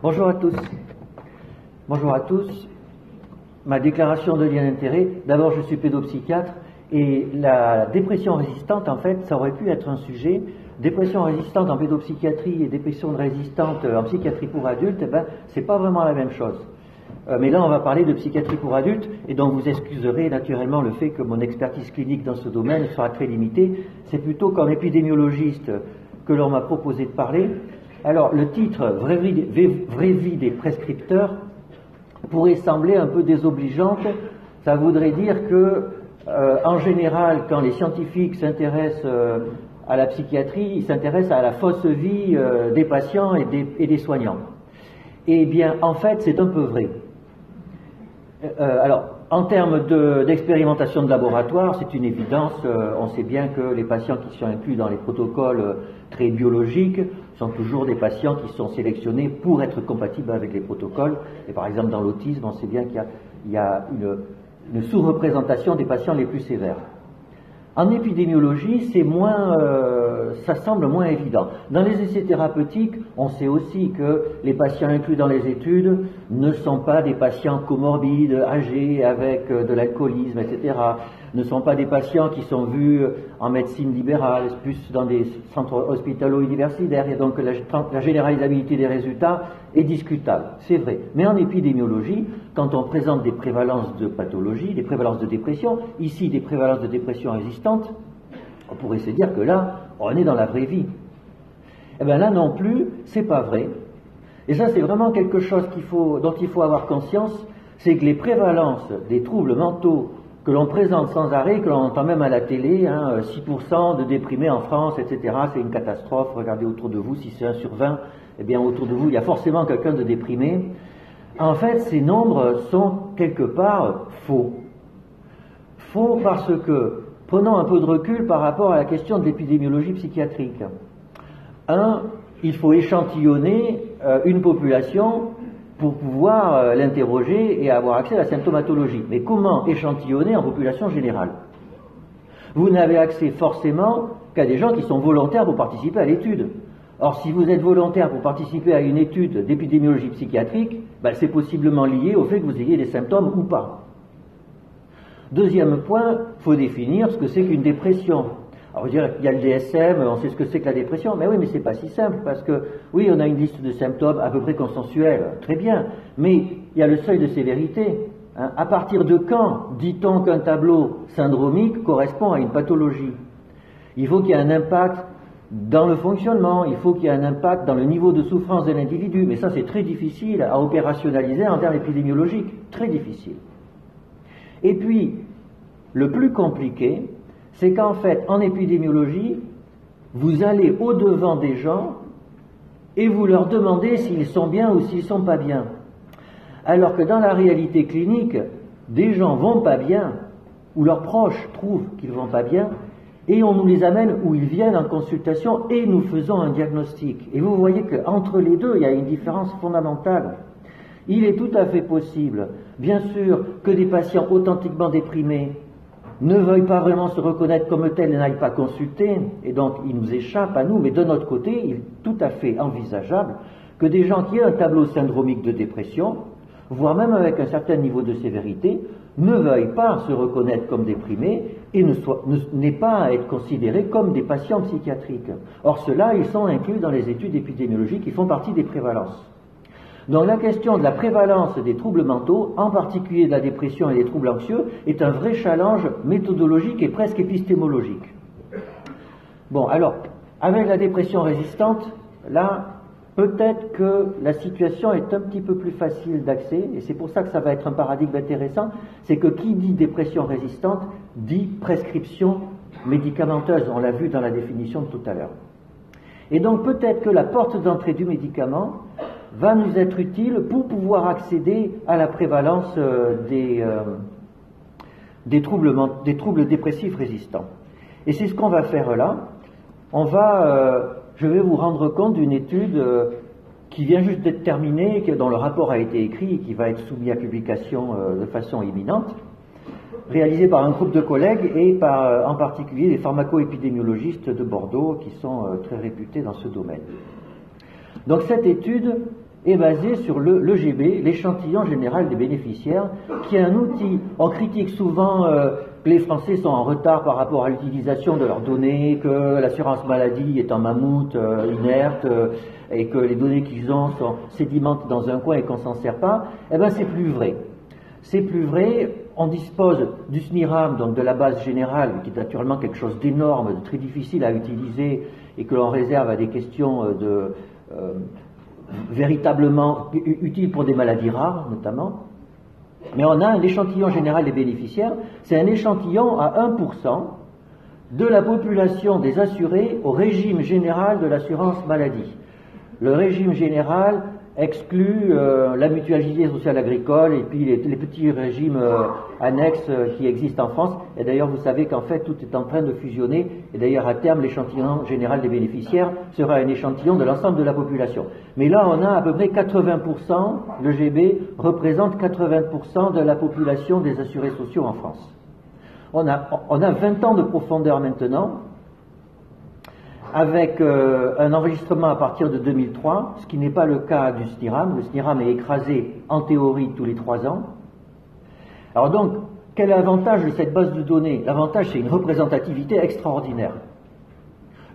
Bonjour à tous. Bonjour à tous. Ma déclaration de lien d'intérêt, d'abord je suis pédopsychiatre et la dépression résistante, en fait, ça aurait pu être un sujet. Dépression résistante en pédopsychiatrie et dépression résistante en psychiatrie pour adultes, c'est pas vraiment la même chose. Mais là, on va parler de psychiatrie pour adultes, et donc vous excuserez naturellement le fait que mon expertise clinique dans ce domaine sera très limitée. C'est plutôt comme épidémiologiste que l'on m'a proposé de parler. Alors, le titre « Vraie vie des prescripteurs » pourrait sembler un peu désobligeante. Ça voudrait dire que, en général, quand les scientifiques s'intéressent à la psychiatrie, ils s'intéressent à la fausse vie des patients et des soignants. Eh bien, en fait, c'est un peu vrai. Alors, en termes d'expérimentation de laboratoire, c'est une évidence. On sait bien que les patients qui sont inclus dans les protocoles très biologiques sont toujours des patients qui sont sélectionnés pour être compatibles avec les protocoles. Et par exemple, dans l'autisme, on sait bien qu'il y a une sous-représentation des patients les plus sévères. En épidémiologie, ça semble moins évident. Dans les essais thérapeutiques, on sait aussi que les patients inclus dans les études ne sont pas des patients comorbides, âgés, avec de l'alcoolisme, etc. Ne sont pas des patients qui sont vus en médecine libérale, plus dans des centres hospitalo-universitaires, et donc la généralisabilité des résultats est discutable, c'est vrai. Mais en épidémiologie, quand on présente des prévalences de pathologie, des prévalences de dépression, ici des prévalences de dépression résistantes, on pourrait se dire que là, on est dans la vraie vie. Eh bien là non plus, c'est pas vrai. Et ça, c'est vraiment quelque chose dont il faut avoir conscience, c'est que les prévalences des troubles mentaux que l'on présente sans arrêt, que l'on entend même à la télé, 6% de déprimés en France, etc., c'est une catastrophe, regardez autour de vous, si c'est 1 sur 20, eh bien autour de vous, il y a forcément quelqu'un de déprimé. En fait, ces nombres sont quelque part faux. Faux parce que, prenons un peu de recul par rapport à la question de l'épidémiologie psychiatrique. Il faut échantillonner une population pour pouvoir l'interroger et avoir accès à la symptomatologie. Mais comment échantillonner en population générale? Vous n'avez accès forcément qu'à des gens qui sont volontaires pour participer à l'étude. Or, si vous êtes volontaire pour participer à une étude d'épidémiologie psychiatrique, c'est possiblement lié au fait que vous ayez des symptômes ou pas. Deuxième point, il faut définir ce que c'est qu'une dépression. Alors, je dirais qu'il y a le DSM, on sait ce que c'est que la dépression, mais oui, mais c'est pas si simple, parce que, oui, on a une liste de symptômes à peu près consensuelle, très bien, mais il y a le seuil de sévérité. À partir de quand dit-on qu'un tableau syndromique correspond à une pathologie? Il faut qu'il y ait un impact dans le fonctionnement, il faut qu'il y ait un impact dans le niveau de souffrance de l'individu, mais ça c'est très difficile à opérationnaliser en termes épidémiologiques, très difficile. Et puis, le plus compliqué, c'est qu'en fait, en épidémiologie, vous allez au-devant des gens et vous leur demandez s'ils sont bien ou s'ils sont pas bien. Alors que dans la réalité clinique, des gens vont pas bien, ou leurs proches trouvent qu'ils vont pas bien, et on nous les amène où ils viennent en consultation et nous faisons un diagnostic. Et vous voyez qu'entre les deux, il y a une différence fondamentale. Il est tout à fait possible, bien sûr, que des patients authentiquement déprimés ne veuillent pas vraiment se reconnaître comme tels et n'aillent pas consulter, et donc ils nous échappent à nous, mais de notre côté, il est tout à fait envisageable que des gens qui aient un tableau syndromique de dépression, voire même avec un certain niveau de sévérité, ne veuillent pas se reconnaître comme déprimés et n'aient pas à être considérés comme des patients psychiatriques. Or, ceux-là, ils sont inclus dans les études épidémiologiques qui font partie des prévalences. Donc la question de la prévalence des troubles mentaux, en particulier de la dépression et des troubles anxieux, est un vrai challenge méthodologique et presque épistémologique. Bon, alors, avec la dépression résistante, là, peut-être que la situation est un petit peu plus facile d'accès, et c'est pour ça que ça va être un paradigme intéressant, c'est que qui dit dépression résistante, dit prescription médicamenteuse, on l'a vu dans la définition de tout à l'heure. Et donc peut-être que la porte d'entrée du médicament va nous être utile pour pouvoir accéder à la prévalence des troubles dépressifs résistants. Et c'est ce qu'on va faire là. Je vais vous rendre compte d'une étude qui vient juste d'être terminée, dont le rapport a été écrit et qui va être soumis à publication de façon imminente, réalisée par un groupe de collègues et par en particulier des pharmaco-épidémiologistes de Bordeaux qui sont très réputés dans ce domaine. Donc cette étude est basé sur l'EGB, l'échantillon général des bénéficiaires, qui est un outil. On critique souvent que les Français sont en retard par rapport à l'utilisation de leurs données, que l'assurance maladie est un mammouth inerte, et que les données qu'ils ont sont sédimentent dans un coin et qu'on s'en sert pas. Eh bien, c'est plus vrai. C'est plus vrai. On dispose du SNIRAM, donc de la base générale, qui est naturellement quelque chose d'énorme, de très difficile à utiliser, et que l'on réserve à des questions véritablement utiles pour des maladies rares, notamment. Mais on a un échantillon général des bénéficiaires, c'est un échantillon à 1% de la population des assurés au régime général de l'assurance maladie. Le régime général exclut la mutualité sociale agricole et puis les petits régimes annexes qui existent en France. Et d'ailleurs, vous savez qu'en fait, tout est en train de fusionner. Et d'ailleurs, à terme, l'échantillon général des bénéficiaires sera un échantillon de l'ensemble de la population. Mais là, on a à peu près 80%, le GB représente 80% de la population des assurés sociaux en France. On a 20 ans de profondeur maintenant, avec un enregistrement à partir de 2003, ce qui n'est pas le cas du SNIRAM. Le SNIRAM est écrasé en théorie tous les 3 ans. Alors donc, quel est l'avantage de cette base de données? L'avantage, c'est une représentativité extraordinaire.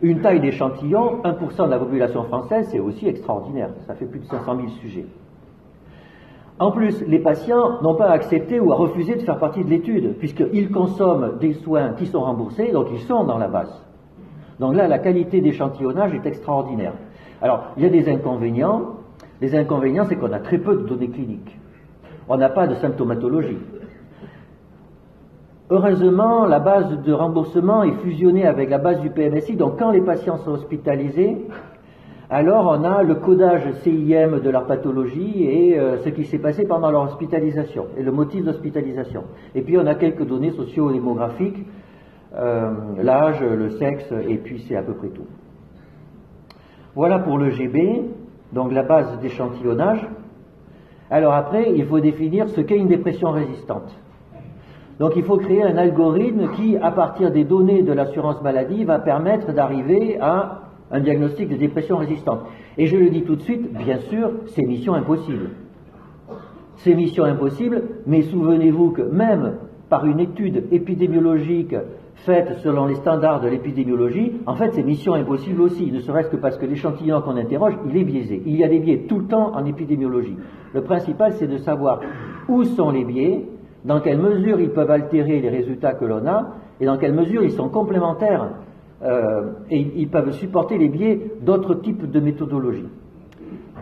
Une taille d'échantillon, 1% de la population française, c'est aussi extraordinaire. Ça fait plus de 500 000 sujets. En plus, les patients n'ont pas accepté ou à refusé de faire partie de l'étude, puisqu'ils consomment des soins qui sont remboursés, donc ils sont dans la base. Donc là, la qualité d'échantillonnage est extraordinaire. Alors, il y a des inconvénients. Les inconvénients, c'est qu'on a très peu de données cliniques. On n'a pas de symptomatologie. Heureusement, la base de remboursement est fusionnée avec la base du PMSI, donc quand les patients sont hospitalisés, alors on a le codage CIM de leur pathologie et ce qui s'est passé pendant leur hospitalisation, et le motif d'hospitalisation. Et puis on a quelques données socio-démographiques, l'âge, le sexe, et puis c'est à peu près tout. Voilà pour le GB, donc la base d'échantillonnage. Alors après, il faut définir ce qu'est une dépression résistante. Donc il faut créer un algorithme qui, à partir des données de l'assurance maladie, va permettre d'arriver à un diagnostic de dépression résistante. Et je le dis tout de suite, bien sûr, c'est mission impossible. C'est mission impossible, mais souvenez-vous que même par une étude épidémiologique faite selon les standards de l'épidémiologie, en fait c'est mission impossible aussi, ne serait-ce que parce que l'échantillon qu'on interroge, il est biaisé. Il y a des biais tout le temps en épidémiologie. Le principal, c'est de savoir où sont les biais, dans quelle mesure ils peuvent altérer les résultats que l'on a, et dans quelle mesure ils sont complémentaires, et ils peuvent supporter les biais d'autres types de méthodologies.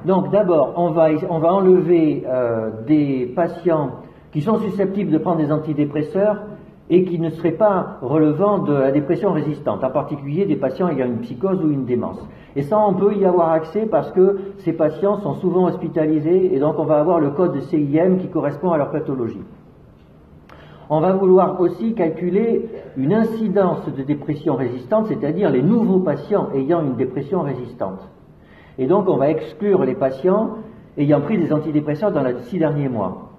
Donc d'abord, on va enlever des patients qui sont susceptibles de prendre des antidépresseurs et qui ne seraient pas relevant de la dépression résistante, en particulier des patients ayant une psychose ou une démence. Et ça, on peut y avoir accès parce que ces patients sont souvent hospitalisés et donc on va avoir le code CIM qui correspond à leur pathologie. On va vouloir aussi calculer une incidence de dépression résistante, c'est-à-dire les nouveaux patients ayant une dépression résistante. Et donc on va exclure les patients ayant pris des antidépresseurs dans les 6 derniers mois.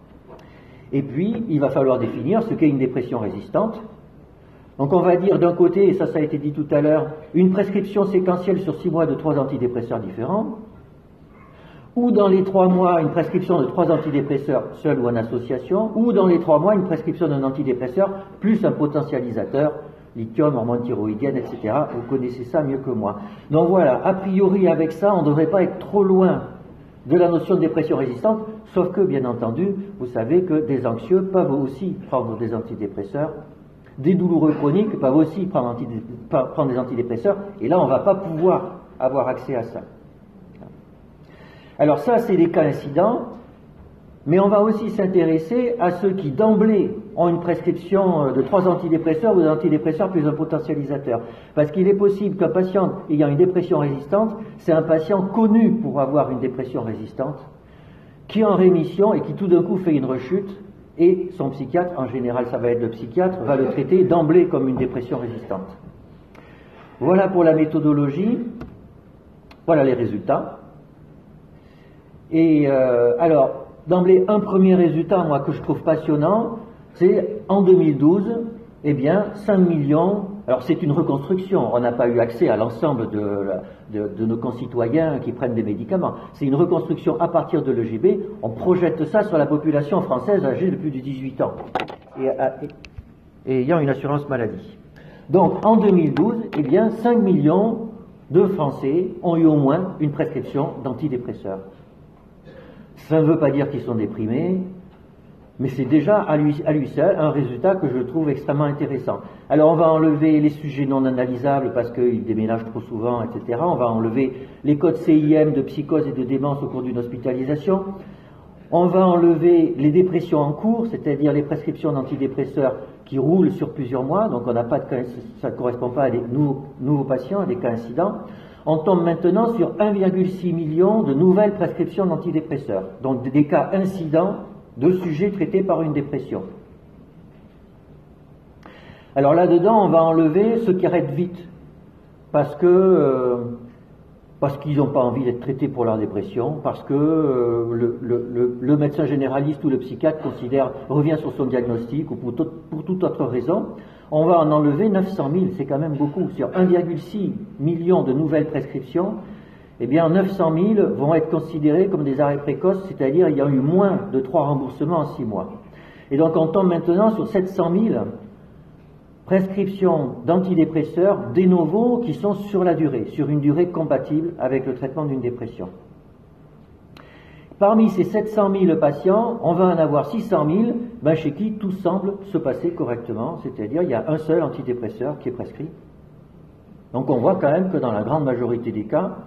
Et puis, il va falloir définir ce qu'est une dépression résistante. Donc on va dire d'un côté, et ça a été dit tout à l'heure, une prescription séquentielle sur 6 mois de 3 antidépresseurs différents, ou dans les 3 mois, une prescription de 3 antidépresseurs seuls ou en association, ou dans les 3 mois, une prescription d'un antidépresseur plus un potentialisateur, lithium, hormone thyroïdienne, etc. Vous connaissez ça mieux que moi. Donc voilà, a priori avec ça, on ne devrait pas être trop loin de la notion de dépression résistante, sauf que, bien entendu, vous savez que des anxieux peuvent aussi prendre des antidépresseurs, des douloureux chroniques peuvent aussi prendre des antidépresseurs, et là, on ne va pas pouvoir avoir accès à ça. Alors ça, c'est les cas incidents, mais on va aussi s'intéresser à ceux qui, d'emblée, ont une prescription de 3 antidépresseurs ou d'antidépresseurs plus un potentialisateur. Parce qu'il est possible qu'un patient ayant une dépression résistante, c'est un patient connu pour avoir une dépression résistante, qui est en rémission et qui tout d'un coup fait une rechute, et son psychiatre, en général ça va être le psychiatre, va le traiter d'emblée comme une dépression résistante. Voilà pour la méthodologie, voilà les résultats. Et alors, d'emblée, un premier résultat, moi, que je trouve passionnant, c'est en 2012, eh bien, 5 millions Alors c'est une reconstruction, on n'a pas eu accès à l'ensemble de nos concitoyens qui prennent des médicaments. C'est une reconstruction à partir de l'EGB, on projette ça sur la population française âgée de plus de 18 ans et ayant une assurance maladie. Donc en 2012, eh bien 5 millions de Français ont eu au moins une prescription d'antidépresseurs. Ça ne veut pas dire qu'ils sont déprimés, mais c'est déjà à lui seul un résultat que je trouve extrêmement intéressant. Alors on va enlever les sujets non analysables parce qu'ils déménagent trop souvent, etc. On va enlever les codes CIM de psychose et de démence au cours d'une hospitalisation. On va enlever les dépressions en cours, c'est-à-dire les prescriptions d'antidépresseurs qui roulent sur plusieurs mois, donc on n'a pas de cas, ça ne correspond pas à des nouveaux patients, à des cas incidents. On tombe maintenant sur 1,6 million de nouvelles prescriptions d'antidépresseurs, donc des cas incidents de sujets traités par une dépression. Alors là-dedans, on va enlever ceux qui arrêtent vite, parce qu'ils n'ont pas envie d'être traités pour leur dépression, parce que le médecin généraliste ou le psychiatre revient sur son diagnostic ou pour toute autre raison. On va en enlever 900 000, c'est quand même beaucoup. Sur 1,6 million de nouvelles prescriptions, eh bien 900 000 vont être considérés comme des arrêts précoces, c'est-à-dire il y a eu moins de 3 remboursements en 6 mois. Et donc on tombe maintenant sur 700 000 prescriptions d'antidépresseurs de novo qui sont sur la durée, sur une durée compatible avec le traitement d'une dépression. Parmi ces 700 000 patients, on va en avoir 600 000 chez qui tout semble se passer correctement, c'est-à-dire il y a un seul antidépresseur qui est prescrit. Donc on voit quand même que dans la grande majorité des cas,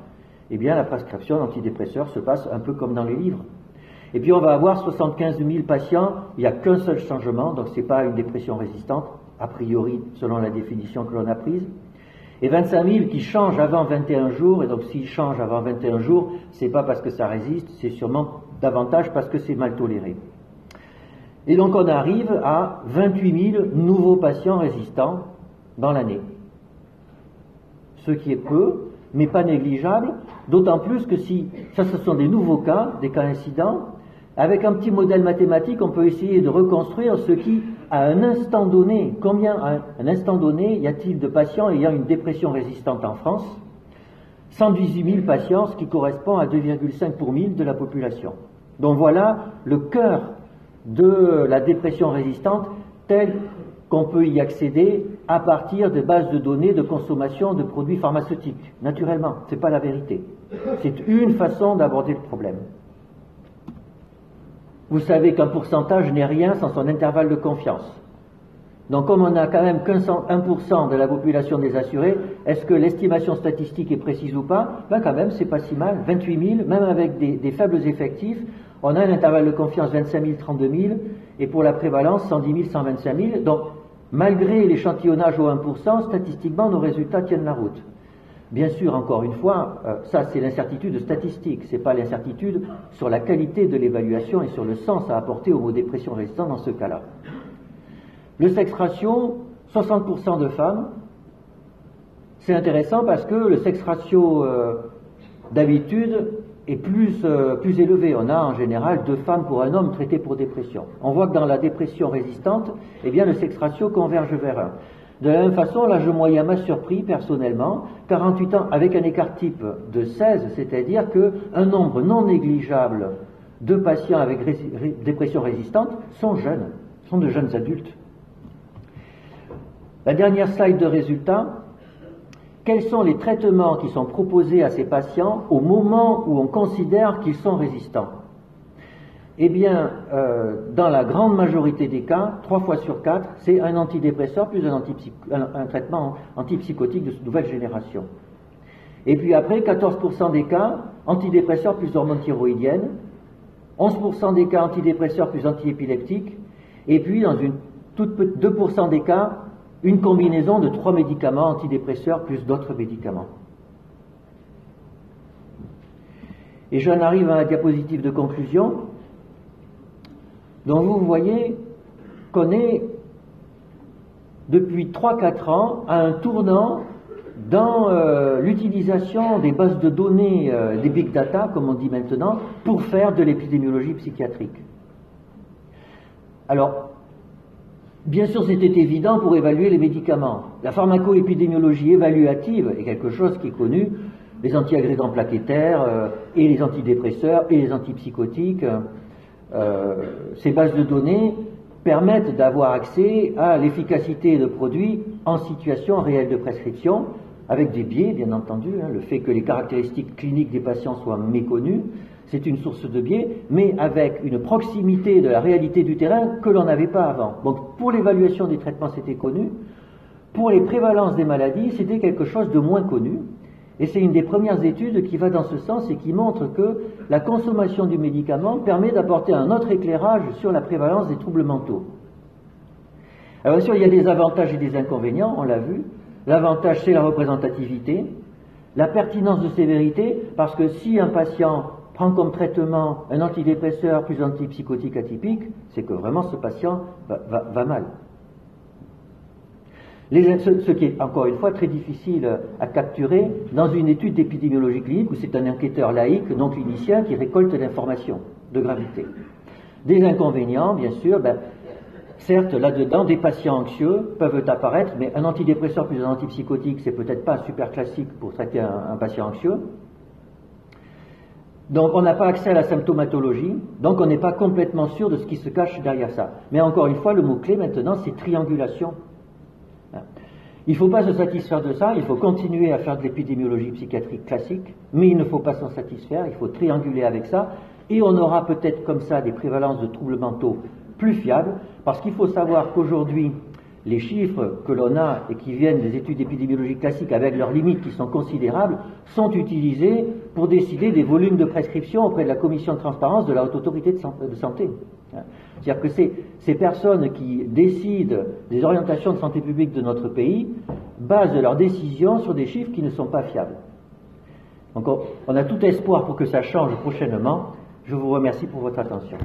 eh bien la prescription d'antidépresseurs se passe un peu comme dans les livres. Et puis on va avoir 75 000 patients, il n'y a qu'un seul changement, donc ce n'est pas une dépression résistante, a priori selon la définition que l'on a prise. Et 25 000 qui changent avant 21 jours, et donc s'ils changent avant 21 jours, c'est pas parce que ça résiste, c'est sûrement davantage parce que c'est mal toléré. Et donc on arrive à 28 000 nouveaux patients résistants dans l'année. Ce qui est peu, mais pas négligeable, d'autant plus que si ça ce sont des nouveaux cas, des cas incidents, avec un petit modèle mathématique, on peut essayer de reconstruire ce qui, à un instant donné, combien à un instant donné y a-t-il de patients ayant une dépression résistante en France? 118 000 patients, ce qui correspond à 2,5 pour 1000 de la population. Donc voilà le cœur de la dépression résistante tel qu'on peut y accéder à partir de bases de données de consommation de produits pharmaceutiques. Naturellement, ce n'est pas la vérité. C'est une façon d'aborder le problème. Vous savez qu'un pourcentage n'est rien sans son intervalle de confiance. Donc comme on n'a quand même qu'un 1% de la population des assurés, est-ce que l'estimation statistique est précise ou pas? Ben quand même, c'est pas si mal. 28 000, même avec des faibles effectifs, on a un intervalle de confiance 25 000, 32 000, et pour la prévalence 110 000, 125 000. Donc malgré l'échantillonnage au 1%, statistiquement nos résultats tiennent la route. Bien sûr, encore une fois, ça c'est l'incertitude statistique, c'est pas l'incertitude sur la qualité de l'évaluation et sur le sens à apporter au mot dépression résistante dans ce cas-là. Le sexe ratio, 60% de femmes, c'est intéressant parce que le sexe ratio d'habitude est plus élevé. On a en général 2 femmes pour un homme traités pour dépression. On voit que dans la dépression résistante, eh bien le sexe ratio converge vers 1. De la même façon, l'âge moyen m'a surpris personnellement, 48 ans avec un écart type de 16, c'est-à-dire qu'un nombre non négligeable de patients avec dépression résistante sont jeunes, sont de jeunes adultes. La dernière slide de résultats, quels sont les traitements qui sont proposés à ces patients au moment où on considère qu'ils sont résistants? Eh bien, dans la grande majorité des cas, 3 fois sur 4, c'est un antidépresseur plus un traitement antipsychotique de nouvelle génération. Et puis après, 14% des cas, antidépresseurs plus hormones thyroïdiennes, 11% des cas, antidépresseurs plus antiépileptiques, et puis dans 2% des cas, une combinaison de 3 médicaments antidépresseurs plus d'autres médicaments. Et j'en arrive à la diapositive de conclusion. Donc vous voyez qu'on est depuis 3-4 ans à un tournant dans l'utilisation des bases de données, des big data, comme on dit maintenant, pour faire de l'épidémiologie psychiatrique. Alors, Bien sûr, c'était évident pour évaluer les médicaments. La pharmacoépidémiologie évaluative est quelque chose qui est connu. Les antiagrégants plaquettaires et les antidépresseurs et les antipsychotiques, ces bases de données permettent d'avoir accès à l'efficacité de produits en situation réelle de prescription, avec des biais, bien entendu. Le fait que les caractéristiques cliniques des patients soient méconnues, c'est une source de biais, mais avec une proximité de la réalité du terrain que l'on n'avait pas avant. Donc, pour l'évaluation des traitements, c'était connu. Pour les prévalences des maladies, c'était quelque chose de moins connu. Et c'est une des premières études qui va dans ce sens et qui montre que la consommation du médicament permet d'apporter un autre éclairage sur la prévalence des troubles mentaux. Alors bien sûr, il y a des avantages et des inconvénients, on l'a vu. L'avantage, c'est la représentativité, la pertinence de sévérité, parce que si un patient prend comme traitement un antidépresseur plus antipsychotique atypique, c'est que vraiment ce patient va mal. Ce qui est encore une fois très difficile à capturer dans une étude d'épidémiologie clinique où c'est un enquêteur laïque non clinicien qui récolte l'information de gravité. Des inconvénients, bien sûr, certes là-dedans des patients anxieux peuvent apparaître, mais un antidépresseur plus un antipsychotique, c'est peut-être pas un super classique pour traiter un patient anxieux. Donc on n'a pas accès à la symptomatologie, donc on n'est pas complètement sûr de ce qui se cache derrière ça. Mais encore une fois, le mot-clé maintenant, c'est triangulation. Il ne faut pas se satisfaire de ça, il faut continuer à faire de l'épidémiologie psychiatrique classique, mais il ne faut pas s'en satisfaire, il faut trianguler avec ça, et on aura peut-être comme ça des prévalences de troubles mentaux plus fiables, parce qu'il faut savoir qu'aujourd'hui, les chiffres que l'on a et qui viennent des études épidémiologiques classiques avec leurs limites qui sont considérables, sont utilisés pour décider des volumes de prescription auprès de la commission de transparence de la Haute Autorité de Santé. C'est-à-dire que ces personnes qui décident des orientations de santé publique de notre pays basent leurs décisions sur des chiffres qui ne sont pas fiables. Donc on a tout espoir pour que ça change prochainement. Je vous remercie pour votre attention.